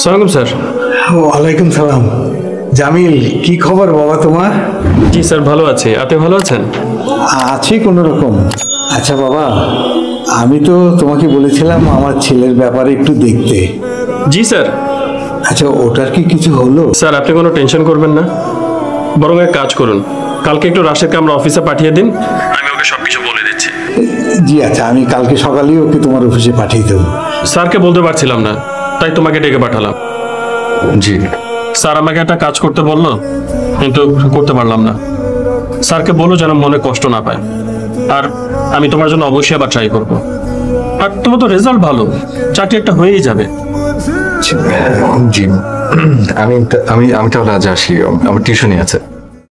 সালাম স্যার। ওয়ালাইকুম সালাম। জামিল, কি খবর বাবা তোমার? জি স্যার, ভালো আছি। আপনি ভালো আছেন? আছি কোনো রকম। আচ্ছা বাবা, আমি তো তোমাকে বলেছিলাম আমার ছেলের ব্যাপারে একটু দেখতে। জি স্যার। আচ্ছা, ওটার কি কিছু হলো? স্যার, আপনি কোনো টেনশন করবেন না, বরং এক কাজ করুন, কালকে একটু রাশেদকে আমরা অফিসে পাঠিয়ে দিন, আমি ওকে সবকিছু বলে দিচ্ছি। জি আচ্ছা, আমি কালকে সকালেই ওকে তোমার অফিসে পাঠিয়ে দেবো। স্যারকে বলতে পারছিলাম না, তাই তোমাকে ডেকে পাঠালাম। জি স্যার আমাকে একটা কাজ করতে বললো, কিন্তু করতে পারলাম না। স্যারকে বলো যেন মনে কষ্ট না পায়, আর আমি তোমার জন্য অবশ্যই আবার ট্রাই করবো। আর তোমার তো রেজাল্ট ভালো, চাকরি একটা হয়েই যাবে। জি আমি আমি আমি তাহলে আজ আসি, আমার টিউশনই আছে।